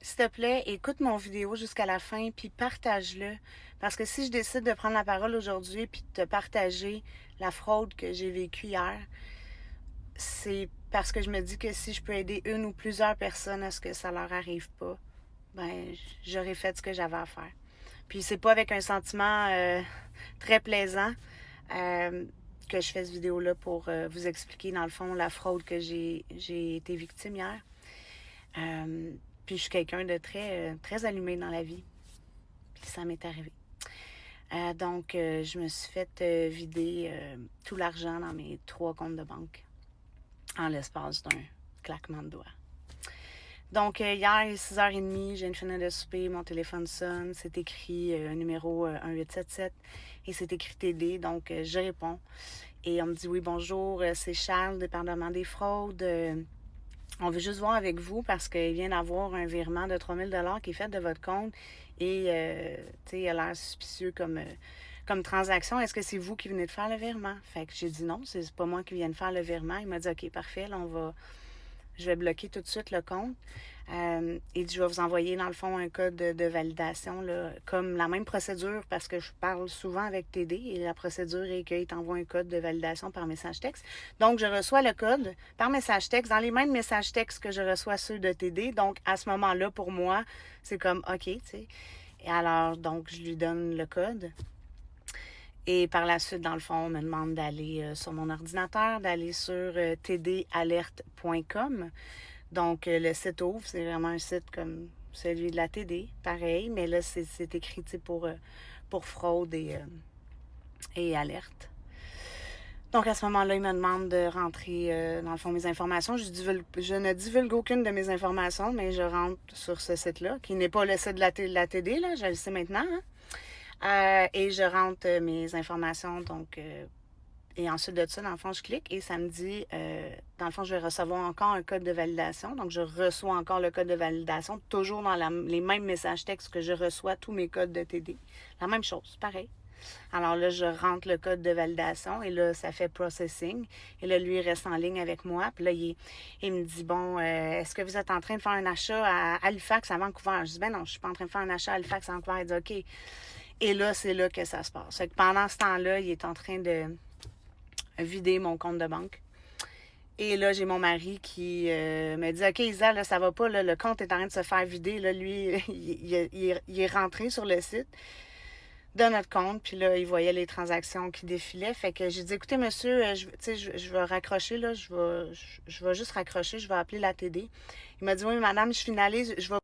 s'il te plaît, écoute mon vidéo jusqu'à la fin, puis partage-le. Parce que si je décide de prendre la parole aujourd'hui, puis de te partager la fraude que j'ai vécue hier, c'est parce que je me dis que si je peux aider une ou plusieurs personnes à ce que ça leur arrive pas, ben j'aurais fait ce que j'avais à faire. Puis c'est pas avec un sentiment très plaisant euh, que je fais cette vidéo-là pour vous expliquer, dans le fond, la fraude que j'ai été victime hier. Euh, Puis je suis quelqu'un de très allumé dans la vie. Puis ça m'est arrivé. Donc, je me suis fait vider tout l'argent dans mes 3 comptes de banque en l'espace d'un claquement de doigts. Donc, hier, il est 6h30, je viens de finir de souper, mon téléphone sonne, c'est écrit un numéro 1877 et c'est écrit TD, donc je réponds. Et on me dit, oui, bonjour, c'est Charles, département des fraudes. On veut juste voir avec vous parce qu'il vient d'avoir un virement de 3 000 $ qui est fait de votre compte et, tu sais, il a l'air suspicieux comme transaction. Est-ce que c'est vous qui venez de faire le virement? Fait que j'ai dit non, c'est pas moi qui viens de faire le virement. Il m'a dit, OK, parfait, là, je vais bloquer tout de suite le compte. Il dit, je vais vous envoyer, dans le fond, un code de validation, là, comme la même procédure, parce que je parle souvent avec TD, et la procédure est qu'il t'envoie un code de validation par message texte. Donc, je reçois le code par message texte, dans les mêmes messages textes que je reçois ceux de TD. Donc, à ce moment-là, pour moi, c'est comme, OK, tu sais. Et alors, donc, je lui donne le code. Et par la suite, dans le fond, on me demande d'aller sur mon ordinateur, d'aller sur tdalerte.com. Donc, le site ouvre, c'est vraiment un site comme celui de la TD, pareil, mais là, c'est écrit pour fraude et alerte. Donc, à ce moment-là, il me demande de rentrer, dans le fond, mes informations. Je ne divulgue aucune de mes informations, mais je rentre sur ce site-là, qui n'est pas le site de la TD, là, je le sais maintenant, hein. Et je rentre mes informations, donc, et ensuite de ça, dans le fond, je clique et ça me dit, dans le fond, je vais recevoir encore un code de validation. Donc, je reçois encore le code de validation, toujours dans les mêmes messages textes que je reçois tous mes codes de TD. La même chose, pareil. Alors là, je rentre le code de validation et là, ça fait processing. Et là, lui, il reste en ligne avec moi. Puis là, il me dit, bon, est-ce que vous êtes en train de faire un achat à Halifax, à Vancouver? Je dis, ben non, je ne suis pas en train de faire un achat à Halifax, à Vancouver. Il dit, OK. Et là, c'est là que ça se passe. Fait que pendant ce temps-là, il est en train de vider mon compte de banque. Et là, j'ai mon mari qui me dit, OK, Isa, là, ça va pas, là, le compte est en train de se faire vider. Là, lui, il est rentré sur le site de notre compte, puis là, il voyait les transactions qui défilaient. Fait que j'ai dit, écoutez, monsieur, je vais raccrocher, là, je vais juste raccrocher, je vais appeler la TD. Il m'a dit, oui, madame, je finalise, je vais